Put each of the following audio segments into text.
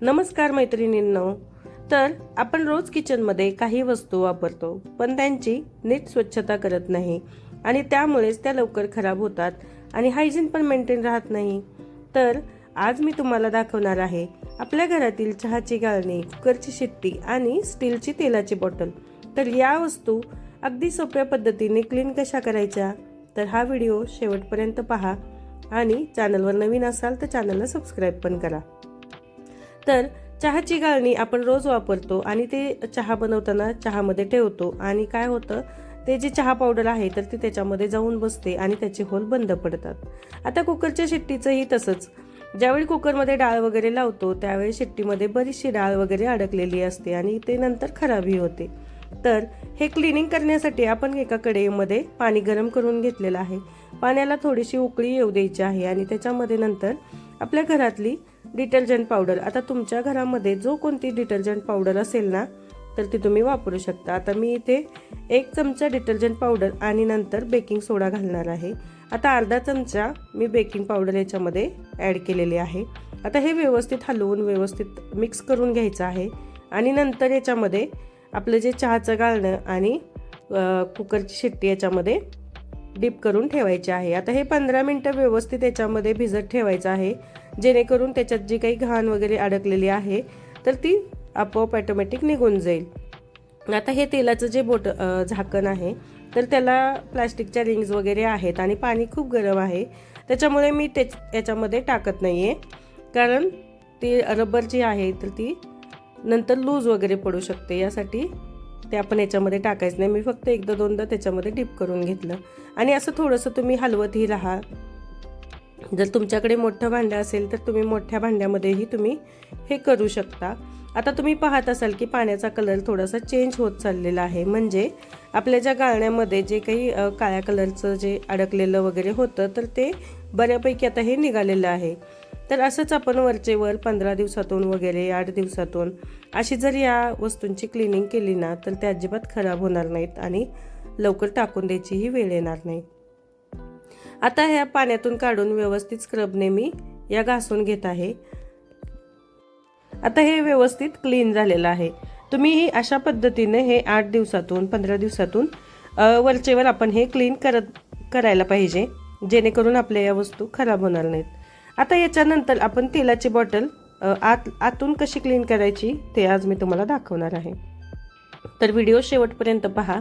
नमस्कार मैत्रिणींनो. तर आपण रोज किचनमध्ये काही वस्तू वापरतो पण त्यांची नीट स्वच्छता करत नाही आणि त्यामुळेच त्या लवकर खराब होतात आणि हायजीन पण मेंटेन राहत नाही. तर आज मी तुम्हाला दाखवणार आहे आपल्या घरातील चहाची गाळणी, कुकरची शिट्टी आणि स्टीलची तेलाची बॉटल. तर या वस्तू अगदी सोप्या पद्धतीने क्लीन कशा करायच्या, तर हा व्हिडिओ शेवटपर्यंत पहा आणि चॅनलवर नवीन असाल तर चॅनलला सबस्क्राईब पण करा. तर चहाची गाळणी आपण रोज वापरतो आणि ते चहा बनवताना चहामध्ये ठेवतो आणि काय होतं, ते जे चहा पावडर आहे तर ती त्याच्यामध्ये जाऊन बसते आणि त्याचे होल बंद पडतात. आता कुकरच्या शिट्टीचंही तसंच. ज्यावेळी कुकरमध्ये डाळ वगैरे लावतो त्यावेळी शिट्टीमध्ये बरीचशी डाळ वगैरे अडकलेली असते आणि ते नंतर खराबही होते. तर हे क्लिनिंग करण्यासाठी आपण एका कढईमध्ये पाणी गरम करून घेतलेलं आहे. पाण्याला थोडीशी उकळी येऊ द्यायची आहे आणि त्याच्यामध्ये नंतर आपल्या घरातली डिटर्जंट पावडर, आता तुमच्या घरामध्ये जो कोणती डिटर्जंट पावडर असेल ना तर ती तुम्ही वापरू शकता. आता मी इथे 1 चमचा डिटर्जंट पावडर आणि नंतर बेकिंग सोडा घालणार आहे. आता अर्धा चमचा मी बेकिंग पावडर याच्यामध्ये ॲड केलेली आहे. आता हे व्यवस्थित हलवून व्यवस्थित मिक्स करून घ्यायचं आहे आणि नंतर याच्यामध्ये आपलं जे चहाचं गाळणं आणि कुकरची शिट्टी याच्यामध्ये डीप करून ठेवायचे आहे. आता हे 15 मिनिटं व्यवस्थित याच्यामध्ये भिजत ठेवायचं आहे, जेणेकरून त्याच्यात जी काही घाण वगैरे अडकलेली आहे तर ती आपोआप ऑटोमॅटिक निघून जाईल. आता हे तेलाचं जे झाकण आहे तर त्याला प्लास्टिकच्या रिंग्स वगैरे आहेत आणि पाणी खूप गरम आहे, त्याच्यामुळे मी याच्यामध्ये टाकत नाही आहे, कारण ती रबर जी आहे तर ती नंतर लूज वगैरे पडू शकते. यासाठी ते आपण याच्यामध्ये टाकायचं नाही. मी फक्त एकदा दोनदा त्याच्यामध्ये डीप करून घेतलं आणि असं थोडंसं तुम्ही हलवतही राहा. जर तुमच्याकडे मोठं भांडं असेल तर तुम्ही मोठ्या भांड्यामध्येही तुम्ही हे करू शकता. आता तुम्ही पाहत असाल की पाण्याचा कलर थोडासा चेंज होत चाललेला आहे, म्हणजे आपल्या ज्या गाळण्यामध्ये जे काही काळ्या कलरचं जे अडकलेलं वगैरे होतं तर ते बऱ्यापैकी आता हे निघालेलं आहे. तर असंच आपण वरचेवर 15 दिवसातून वगैरे 8 दिवसातून अशी जर या वस्तूंची क्लिनिंग केली ना तर त्या अजिबात खराब होणार नाहीत आणि लवकर टाकून द्यायचीही वेळ येणार नाही. आता ह्या पाण्यातून काढून व्यवस्थित स्क्रबने मी या घासून घेत आहे. आता हे व्यवस्थित क्लीन झालेलं आहे. तुम्हीही अशा पद्धतीने हे 8 दिवसातून 15 दिवसातून वरचेवर आपण हे क्लीन करायला पाहिजे, जेणेकरून आपल्या या वस्तू खराब होणार नाहीत. आता याच्यानंतर आपण तेलाची बॉटल आतून कशी क्लीन करायची ते आज मी तुम्हाला दाखवणार आहे. तर व्हिडिओ शेवटपर्यंत पहा.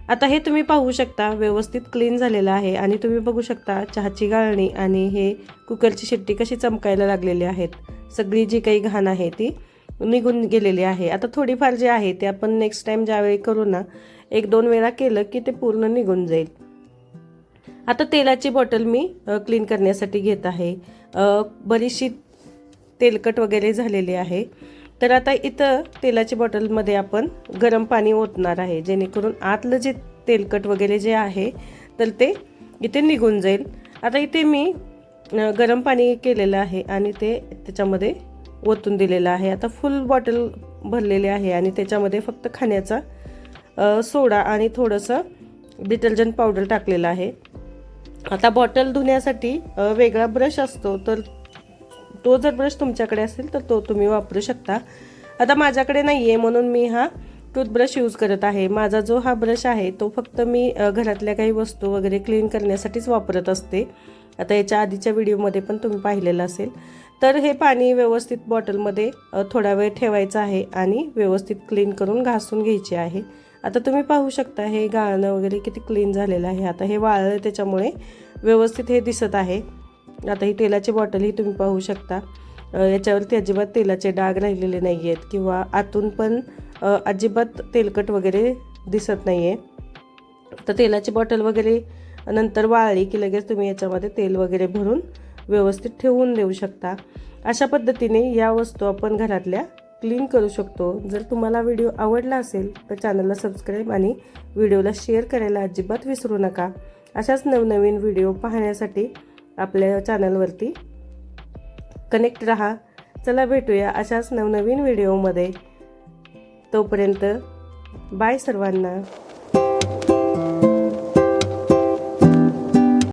आता हे तुम्ही पाहू शकता व्यवस्थित क्लीन झालेलं आहे आणि तुम्ही बघू शकता चहाची गाळणी आणि हे कुकरची शिट्टी कशी चमकायला लागलेली आहेत. सगळी जी काही घाण आहे ती निघून गेलेली आहे. आता थोडीफार जे आहे ते आपण नेक्स्ट टाइम ज्यावेळी करू ना 1-2 वेळा केलं की ते पूर्ण निघून जाईल. आता तेलाची बॉटल मी क्लीन करण्यासाठी घेत आहे. बरीचशी तेलकट वगैरे झालेली आहे. तर आता इथं तेलाची बॉटलमध्ये आपण गरम पाणी ओतणार आहे, जेणेकरून आतलं जे तेलकट वगैरे जे आहे तर ते इथे निघून जाईल. आता इथे मी गरम पाणी केलेलं आहे आणि ते त्याच्यामध्ये ओतून दिलेलं आहे. आता फुल बॉटल भरलेली आहे आणि त्याच्यामध्ये फक्त खाण्याचा सोडा आणि थोडंसं डिटर्जंट पावडर टाकलेलं आहे. आता बॉटल धुण्यासाठी वेगळा ब्रश असतो, तर तो जर ब्रश तुमच्याकडे असेल तर तो तुम्ही वापरू शकता. आता माझ्याकडे नाही आहे म्हणून मी हा टूथब्रश यूज करत आहे. माझा जो हा ब्रश आहे तो फक्त मी घरातल्या काही वस्तू वगैरे क्लीन करण्यासाठीच वापरत असते. आता याच्या आधीच्या व्हिडिओमध्ये पण तुम्ही पाहिलेलं असेल. तर हे पाणी व्यवस्थित बॉटलमध्ये थोडा वेळ ठेवायचं आहे आणि व्यवस्थित क्लीन करून घासून घ्यायचे आहे. आता तुम्ही पाहू शकता हे गाळणं वगैरे किती क्लीन झालेलं आहे. आता हे वाळलं त्याच्यामुळे व्यवस्थित हे दिसत आहे. आता ही तेलाची बॉटलही तुम्ही पाहू शकता, याच्यावरती अजिबात तेलाचे डाग राहिलेले नाही आहेत किंवा आतून पण अजिबात तेलकट वगैरे दिसत नाही आहे. तर तेलाची बॉटल वगैरे नंतर वाळली की लगेच तुम्ही याच्यामध्ये तेल वगैरे भरून व्यवस्थित ठेवून देऊ शकता. अशा पद्धतीने या वस्तू आपण घरातल्या क्लीन करू शकतो. जर तुम्हाला व्हिडिओ आवडला असेल तर चॅनलला सबस्क्राईब आणि व्हिडिओला शेअर करायला अजिबात विसरू नका. अशाच नवनवीन व्हिडिओ पाहण्यासाठी आपल्या चॅनलवरती कनेक्ट रहा. चला भेटूया अशाच नवनवीन व्हिडिओमध्ये. तोपर्यंत बाय सर्वांना.